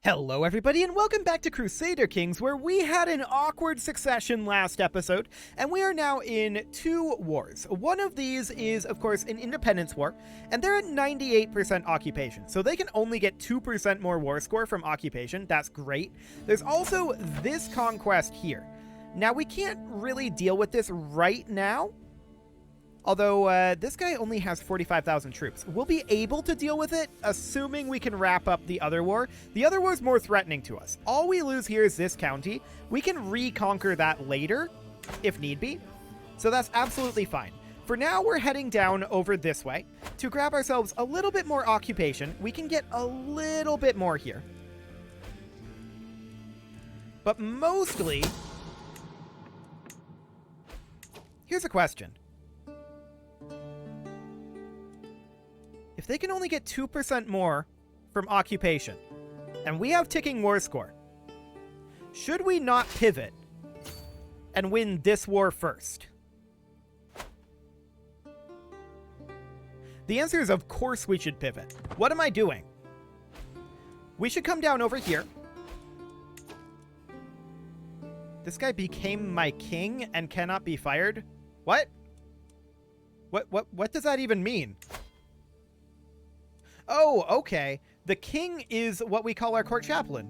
Hello everybody and welcome back to Crusader Kings, where we had an awkward succession last episode, and we are now in two wars. One of these is, of course, an independence war, and they're at 98% occupation, so they can only get 2% more war score from occupation. That's great. There's also this conquest here. Now, we can't really deal with this right now, although this guy only has 45,000 troops. We'll be able to deal with it, assuming we can wrap up the other war. The other war is more threatening to us. All we lose here is this county. We can reconquer that later, if need be. So that's absolutely fine. For now, we're heading down over this way to grab ourselves a little bit more occupation. We can get a little bit more here. But mostly... Here's a question. If they can only get 2% more from occupation, and we have ticking war score, should we not pivot and win this war first? The answer is, of course we should pivot. What am I doing? We should come down over here. This guy became my king and cannot be fired? What? What does that even mean? Oh, okay. The king is what we call our court chaplain.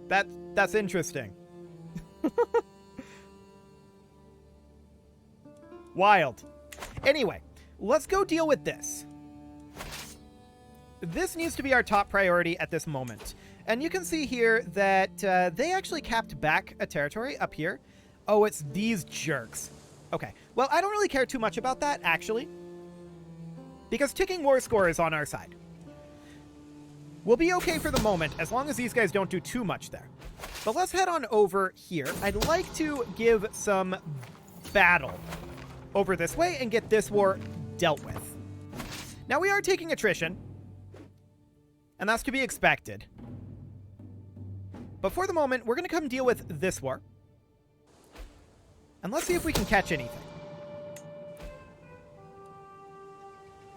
That's interesting. Wild. Anyway, let's go deal with this. This needs to be our top priority at this moment. And you can see here that they actually capped back a territory up here. Oh, it's these jerks. Okay. Well, I don't really care too much about that, actually, because ticking war score is on our side. We'll be okay for the moment, as long as these guys don't do too much there. But let's head on over here. I'd like to give some battle over this way and get this war dealt with. Now, we are taking attrition, and that's to be expected. But for the moment, we're going to come deal with this war. And let's see if we can catch anything.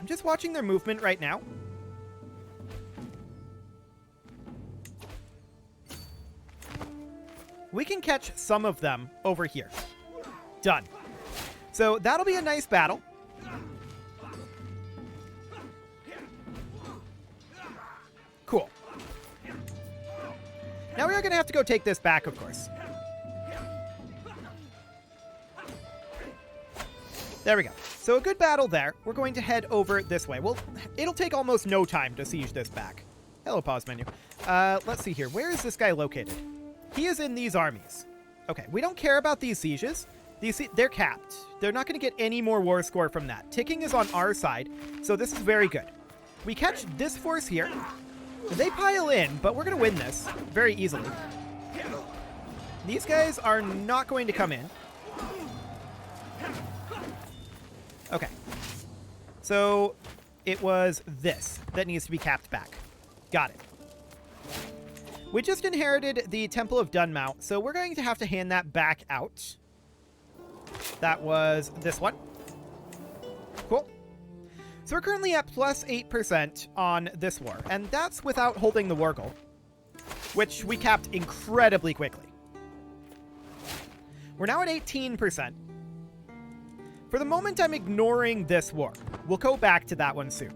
I'm just watching their movement right now. We can catch some of them over here. Done. So that'll be a nice battle. Cool. Now we are going to have to go take this back, of course. There we go. So a good battle there. We're going to head over this way. Well, it'll take almost no time to siege this back. Hello, pause menu. Let's see here. Where is this guy located? He is in these armies. Okay, we don't care about these sieges. They're capped. They're not going to get any more war score from that. Ticking is on our side, so this is very good. We catch this force here. They pile in, but we're going to win this very easily. These guys are not going to come in. Okay. So it was this that needs to be capped back. Got it. We just inherited the Temple of Dunmow, so we're going to have to hand that back out. That was this one. Cool. So we're currently at plus 8% on this war, and that's without holding the war goal, which we capped incredibly quickly. We're now at 18%. For the moment, I'm ignoring this war. We'll go back to that one soon.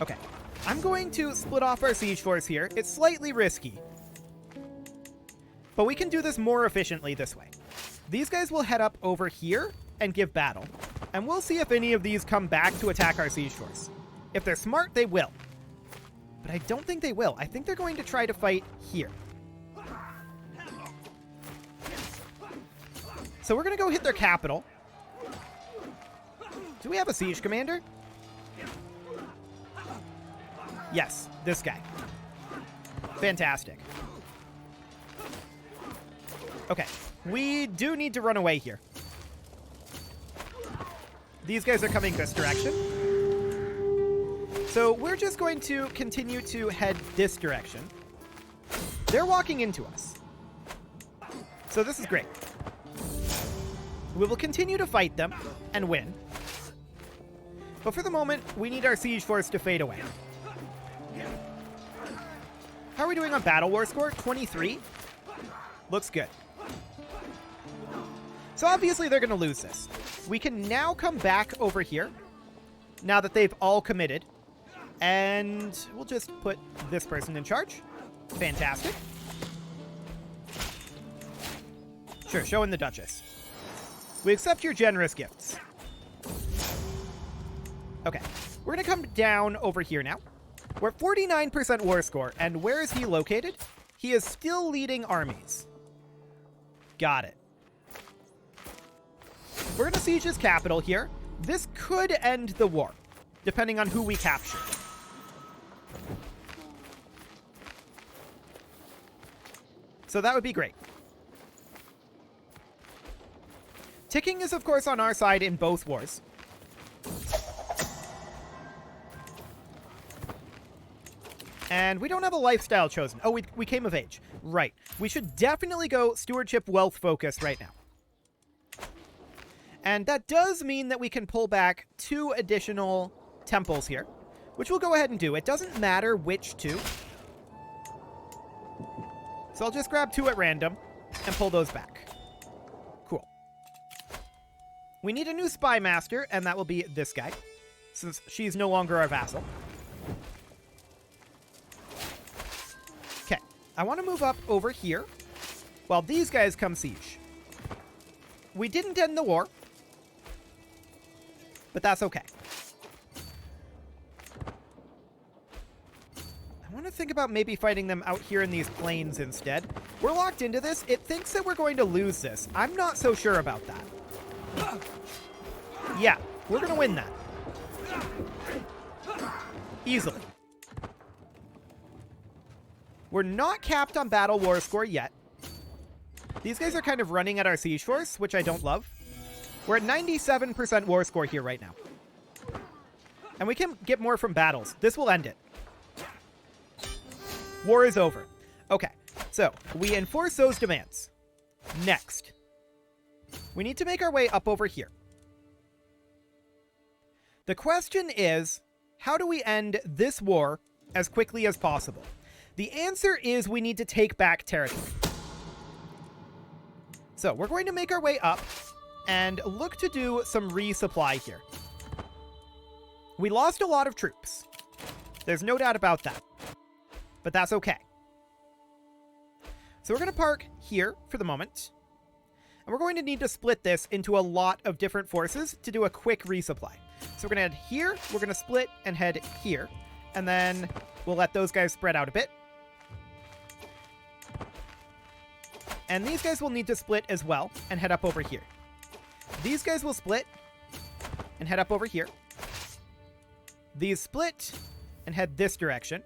Okay. I'm going to split off our siege force here. It's slightly risky, but we can do this more efficiently this way. These guys will head up over here and give battle, and we'll see if any of these come back to attack our siege force. If they're smart, they will, but I don't think they will. I think they're going to try to fight here. So we're going to go hit their capital. Do we have a siege commander? Yes, this guy. Fantastic. Okay, we do need to run away here. These guys are coming this direction. So we're just going to continue to head this direction. They're walking into us. So this is great. We will continue to fight them and win. But for the moment, we need our siege force to fade away. How are we doing on Battle War score? 23? Looks good. So obviously they're going to lose this. We can now come back over here, now that they've all committed. And we'll just put this person in charge. Fantastic. Sure, show in the Duchess. We accept your generous gifts. Okay, we're going to come down over here now. We're at 49% war score, and where is he located? He is still leading armies. Got it. We're going to siege his capital here. This could end the war, depending on who we capture. So that would be great. Ticking is, of course, on our side in both wars. And we don't have a lifestyle chosen. Oh, we came of age. Right. We should definitely go stewardship wealth focused right now. And that does mean that we can pull back 2 additional temples here, which we'll go ahead and do. It doesn't matter which 2. So I'll just grab 2 at random and pull those back. Cool. We need a new spy master, and that will be this guy, since she's no longer our vassal. Okay, I want to move up over here while these guys come siege. We didn't end the war, but that's okay. I want to think about maybe fighting them out here in these plains instead. We're locked into this. It thinks that we're going to lose this. I'm not so sure about that. Yeah, we're going to win that. Easily. We're not capped on Battle War score yet. These guys are kind of running at our siege force, which I don't love. We're at 97% war score here right now. And we can get more from battles. This will end it. War is over. Okay, so we enforce those demands. Next, we need to make our way up over here. The question is, how do we end this war as quickly as possible? The answer is we need to take back territory. So we're going to make our way up and look to do some resupply here. We lost a lot of troops. There's no doubt about that. But that's okay. So we're going to park here for the moment. And we're going to need to split this into a lot of different forces to do a quick resupply. So we're going to head here, we're going to split and head here. And then we'll let those guys spread out a bit. And these guys will need to split as well and head up over here. These guys will split and head up over here. These split and head this direction.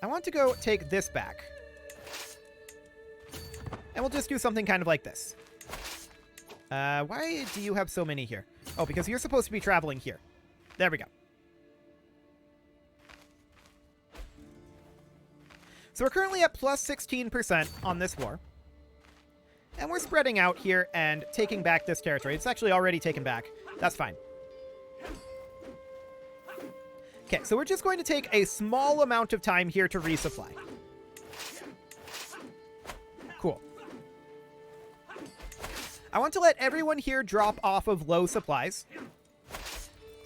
I want to go take this back. And we'll just do something kind of like this. Why do you have so many here? Oh, because you're supposed to be traveling here. There we go. So we're currently at plus 16% on this war. And we're spreading out here and taking back this territory. It's actually already taken back. That's fine. Okay, so we're just going to take a small amount of time here to resupply. Cool. I want to let everyone here drop off of low supplies.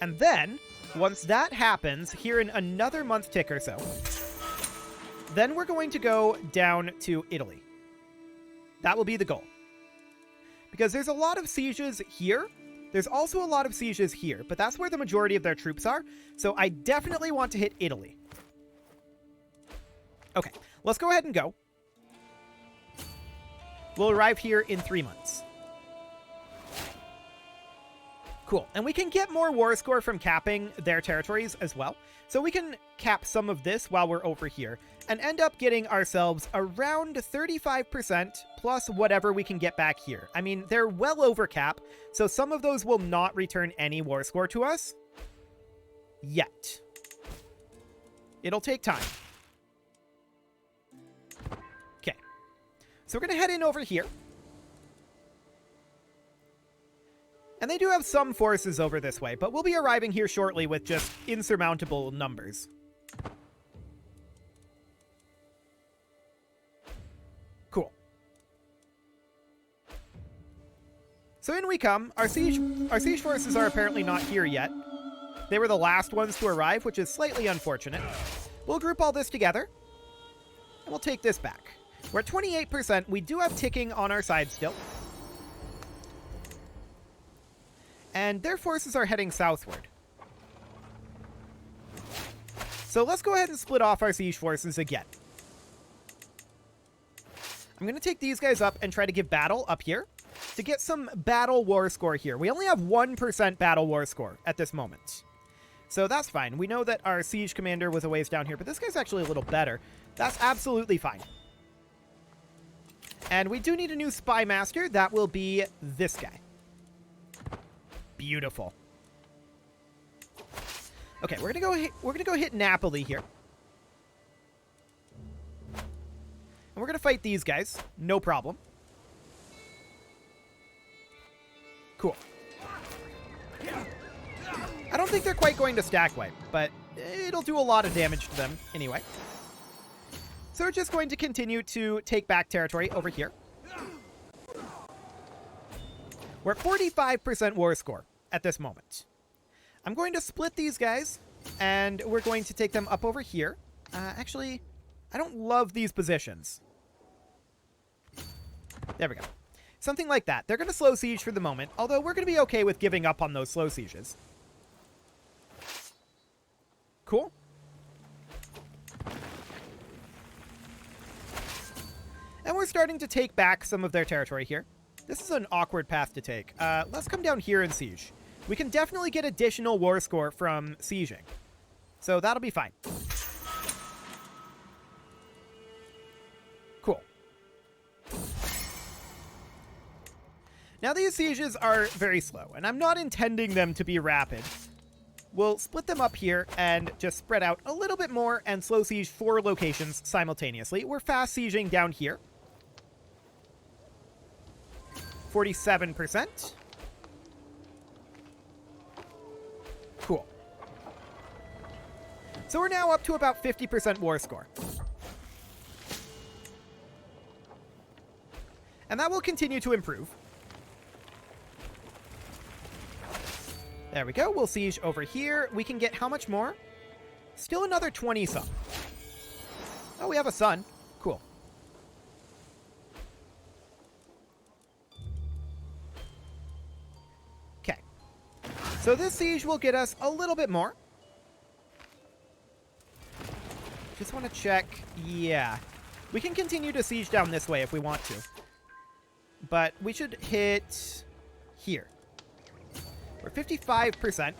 And then, once that happens, here in another month tick or so, then we're going to go down to Italy. That will be the goal. Because there's a lot of sieges here. There's also a lot of sieges here, but that's where the majority of their troops are. So I definitely want to hit Italy. Okay, let's go ahead and go. We'll arrive here in 3 months. Cool. And we can get more war score from capping their territories as well. So we can cap some of this while we're over here and end up getting ourselves around 35% plus whatever we can get back here. I mean, they're well over cap, so some of those will not return any war score to us yet. It'll take time. Okay. So we're going to head in over here. And they do have some forces over this way, but we'll be arriving here shortly with just insurmountable numbers. So in we come. Our siege forces are apparently not here yet. They were the last ones to arrive, which is slightly unfortunate. We'll group all this together, and we'll take this back. We're at 28%. We do have ticking on our side still. And their forces are heading southward. So let's go ahead and split off our siege forces again. I'm going to take these guys up and try to give battle up here to get some battle war score here. We only have 1% battle war score at this moment. So that's fine. We know that our siege commander was a ways down here, but this guy's actually a little better. That's absolutely fine. And we do need a new spy master. That will be this guy. Beautiful. Okay, we're gonna go hit Napoli here. And we're gonna fight these guys. No problem. Cool. I don't think they're quite going to stack wipe, but it'll do a lot of damage to them anyway. So we're just going to continue to take back territory over here. We're at 45% war score at this moment. I'm going to split these guys, and we're going to take them up over here. Actually, I don't love these positions. There we go. Something like that. They're going to slow siege for the moment, although we're going to be okay with giving up on those slow sieges. Cool. And we're starting to take back some of their territory here. This is an awkward path to take. Let's come down here and siege. We can definitely get additional war score from sieging. So that'll be fine. Cool. Now these sieges are very slow, and I'm not intending them to be rapid. We'll split them up here and just spread out a little bit more and slow siege 4 locations simultaneously. We're fast sieging down here. 47%. Cool. So we're now up to about 50% war score. And that will continue to improve. There we go. We'll siege over here. We can get how much more? Still another 20 some. Oh, we have a sun. Cool. Okay. So this siege will get us a little bit more. Just want to check. Yeah. We can continue to siege down this way if we want to. But we should hit here. We're 55%.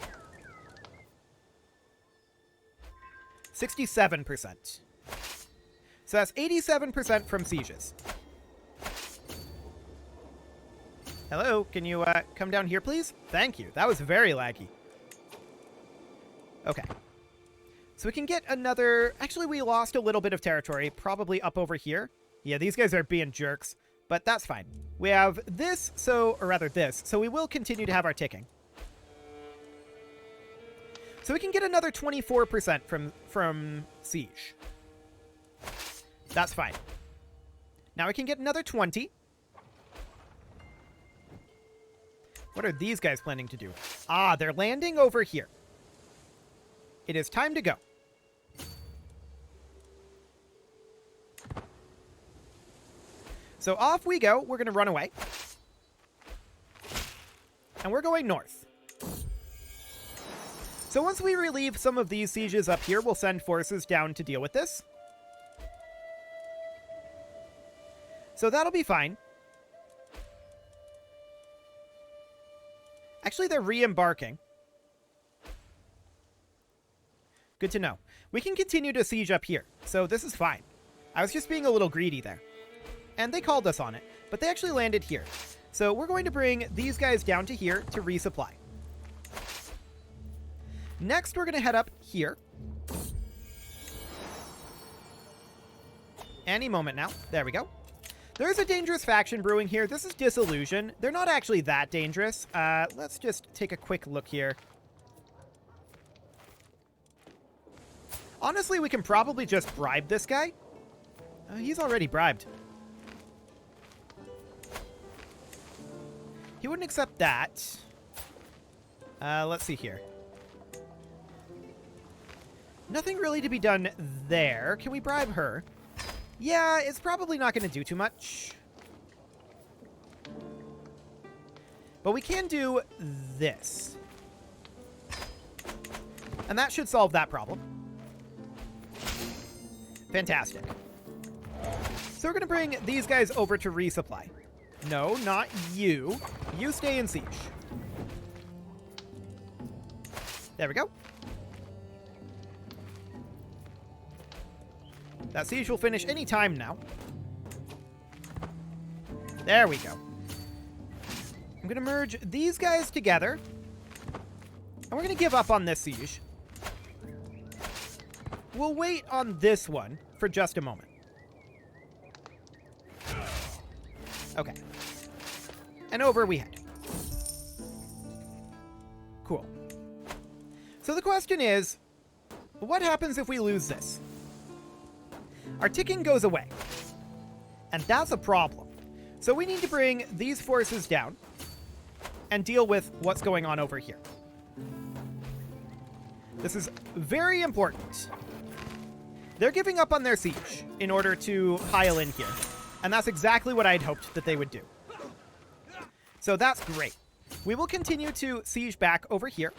67%. So that's 87% from sieges. Hello, can you come down here, please? Thank you. That was very laggy. Okay. So we can get another... Actually, we lost a little bit of territory, probably up over here. Yeah, these guys are being jerks, but that's fine. We have this, or rather this, so we will continue to have our ticking. So we can get another 24% from siege. That's fine. Now we can get another 20. What are these guys planning to do? Ah, they're landing over here. It is time to go. So off we go. We're going to run away. And we're going north. So once we relieve some of these sieges up here, we'll send forces down to deal with this. So that'll be fine. Actually, they're re-embarking. Good to know. We can continue to siege up here, so this is fine. I was just being a little greedy there. And they called us on it, but they actually landed here. So we're going to bring these guys down to here to resupply. Next, we're going to head up here. Any moment now. There we go. There's a dangerous faction brewing here. This is Disillusion. They're not actually that dangerous. Let's just take a quick look here. Honestly, we can probably just bribe this guy. He's already bribed. He wouldn't accept that. Let's see here. Nothing really to be done there. Can we bribe her? Yeah, it's probably not going to do too much. But we can do this. And that should solve that problem. Fantastic. So we're going to bring these guys over to resupply. No, not you. You stay in siege. There we go. That siege will finish any time now. There we go. I'm going to merge these guys together. And we're going to give up on this siege. We'll wait on this one for just a moment. Okay. And over we head. Cool. So the question is, what happens if we lose this? Our ticking goes away. And that's a problem. So we need to bring these forces down and deal with what's going on over here. This is very important. They're giving up on their siege in order to pile in here. And that's exactly what I'd hoped that they would do. So that's great. We will continue to siege back over here.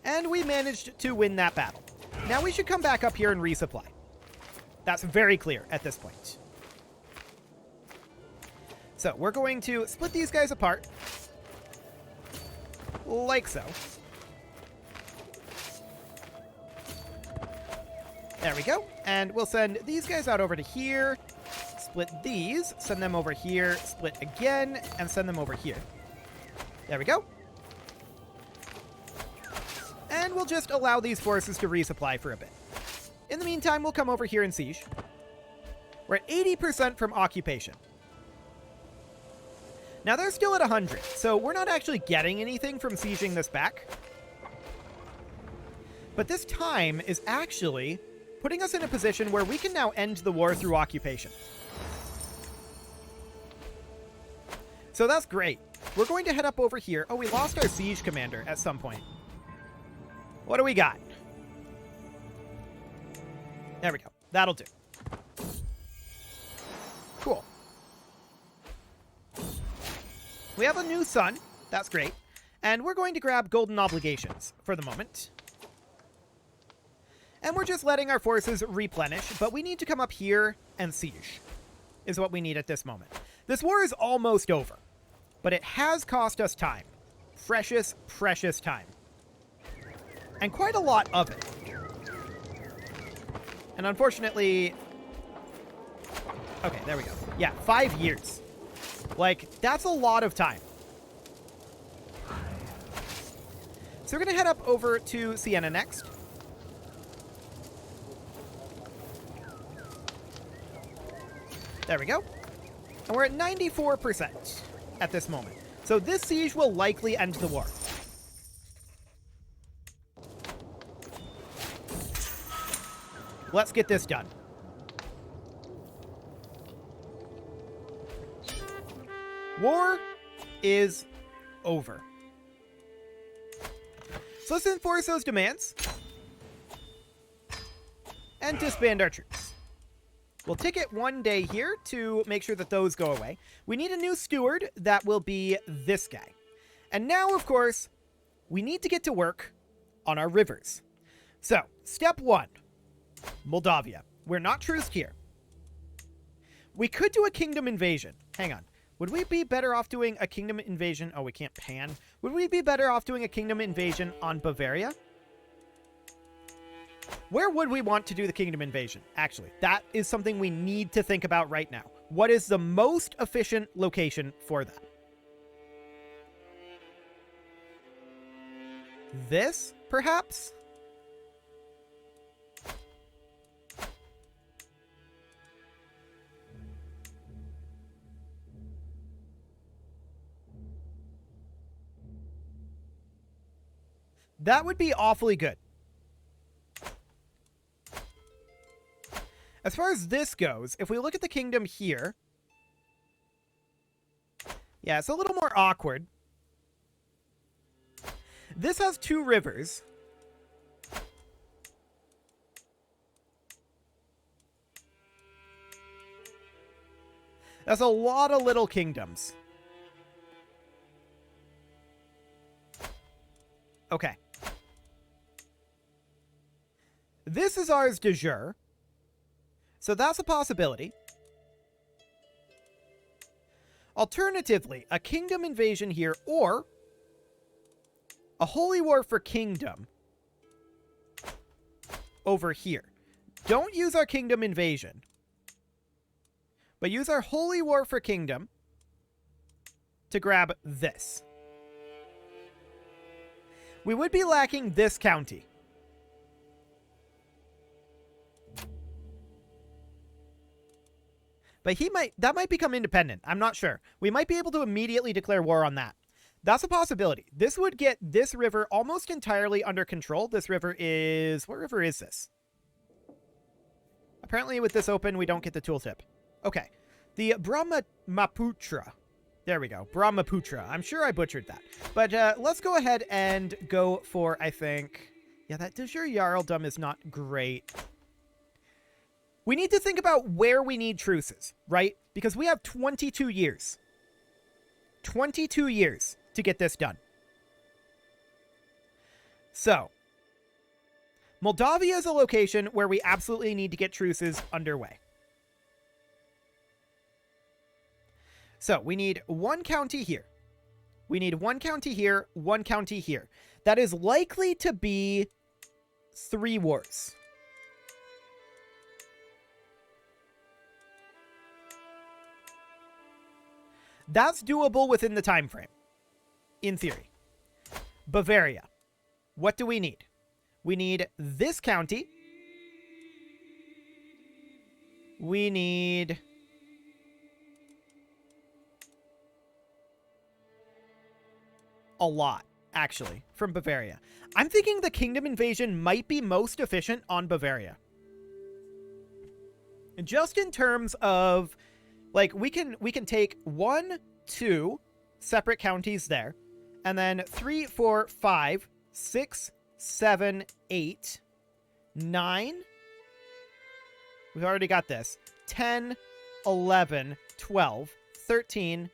And we managed to win that battle. Now we should come back up here and resupply. That's very clear at this point. So we're going to split these guys apart. Like so. There we go. And we'll send these guys out over to here. Split these. Send them over here. Split again. And send them over here. There we go. And we'll just allow these forces to resupply for a bit. In the meantime, we'll come over here and siege. We're at 80% from occupation. Now they're still at 100, so we're not actually getting anything from sieging this back. But this time is actually putting us in a position where we can now end the war through occupation. So that's great. We're going to head up over here. Oh, we lost our siege commander at some point. What do we got? There we go. That'll do. Cool. We have a new sun. That's great. And we're going to grab golden obligations for the moment. And we're just letting our forces replenish, but we need to come up here and siege, is what we need at this moment. This war is almost over, but it has cost us time. Precious, precious time. And quite a lot of it. And unfortunately... Okay, there we go. Yeah, 5 years. Like, that's a lot of time. So we're going to head up over to Siena next. There we go. And we're at 94% at this moment. So this siege will likely end the war. Let's get this done. War is over. So let's enforce those demands and disband our troops. We'll ticket 1 day here to make sure that those go away. We need a new steward. That will be this guy. And now, of course, we need to get to work on our rivers. So, step 1, Moldavia. We're not truced here. We could do a kingdom invasion. Hang on. Would we be better off doing a kingdom invasion? Oh, we can't pan. Would we be better off doing a kingdom invasion on Bavaria? Where would we want to do the kingdom invasion? Actually, that is something we need to think about right now. What is the most efficient location for that? This, perhaps? That would be awfully good. As far as this goes, if we look at the kingdom here, Yeah, it's a little more awkward. This has 2 rivers. That's a lot of little kingdoms. Okay. This is ours de jure. So that's a possibility. Alternatively, a kingdom invasion here, or a holy war for kingdom over here. Don't use our kingdom invasion, but use our holy war for kingdom to grab this. We would be lacking this county. But that might become independent. I'm not sure. We might be able to immediately declare war on that. That's a possibility. This would get this river almost entirely under control. This river is... What river is this? Apparently with this open, we don't get the tooltip. Okay. The Brahmaputra. There we go. Brahmaputra. I'm sure I butchered that. But let's go ahead and go for, I think... Yeah, that de jure Jarldom is not great. We need to think about where we need truces, right? Because we have 22 years. 22 years to get this done. So, Moldavia is a location where we absolutely need to get truces underway. So, we need 1 county here. We need 1 county here, 1 county here. That is likely to be 3 wars. That's doable within the time frame, in theory. Bavaria. What do we need? We need this county. We need... a lot, actually, from Bavaria. I'm thinking the kingdom invasion might be most efficient on Bavaria. Just in terms of... Like, we can take 1, 2 separate counties there, and then 3, 4, 5, 6, 7, 8, 9. We've already got this. 10, 11, 12, 13,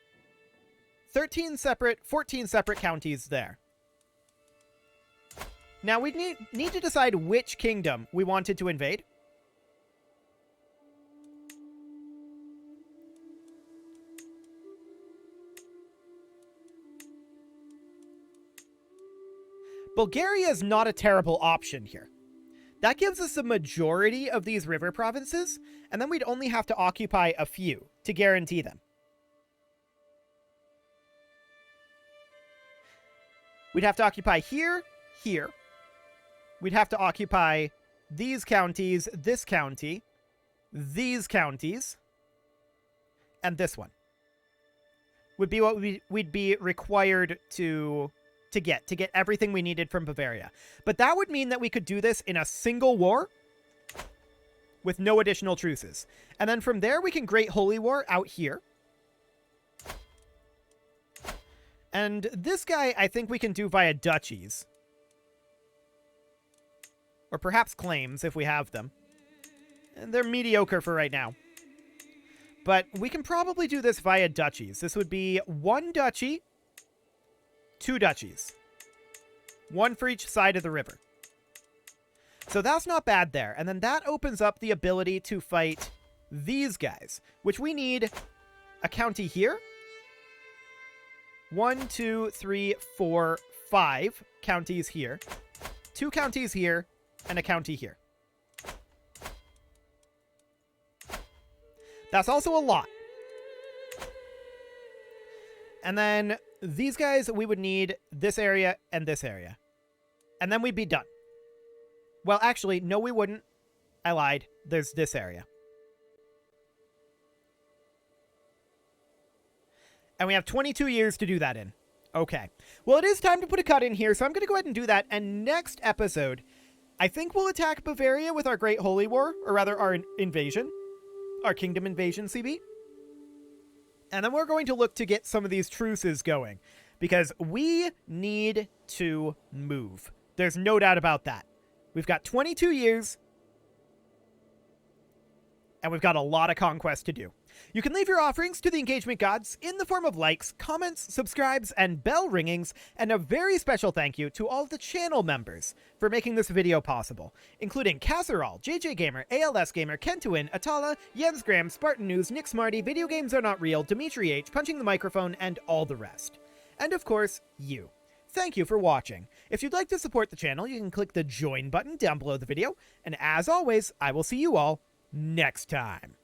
14 separate counties there. Now, we need to decide which kingdom we wanted to invade. Bulgaria is not a terrible option here. That gives us a majority of these river provinces, and then we'd only have to occupy a few to guarantee them. We'd have to occupy here, here. We'd have to occupy these counties, this county, these counties, and this one. Would be what we'd be required to get everything we needed from Bavaria. But that would mean that we could do this in a single war with no additional truces. And then from there, we can Great Holy War out here. And this guy, I think we can do via duchies. Or perhaps claims, if we have them. And they're mediocre for right now. But we can probably do this via duchies. This would be 1 duchy, 2 duchies. 1 for each side of the river. So that's not bad there. And then that opens up the ability to fight these guys, which we need a county here. 1, 2, 3, 4, 5 counties here. 2 counties here, and a county here. That's also a lot. And then these guys, we would need this area and this area. And then we'd be done. Well, actually, no, we wouldn't. I lied. There's this area. And we have 22 years to do that in. Okay. Well, it is time to put a cut in here, so I'm going to go ahead and do that. And next episode, I think we'll attack Bavaria with our Great Holy War, or rather our invasion. Our kingdom invasion, CB. And then we're going to look to get some of these truces going, because we need to move. There's no doubt about that. We've got 22 years, and we've got a lot of conquest to do. You can leave your offerings to the engagement gods in the form of likes, comments, subscribes, and bell ringings, and a very special thank you to all of the channel members for making this video possible, including Casserole, JJ Gamer, ALS Gamer, Kentuin, Atala, Jens Graham, Spartan News, Nick Smarty, Video Games Are Not Real, Dimitri H, Punching the Microphone, and all the rest. And of course, you. Thank you for watching. If you'd like to support the channel, you can click the join button down below the video, and as always, I will see you all next time.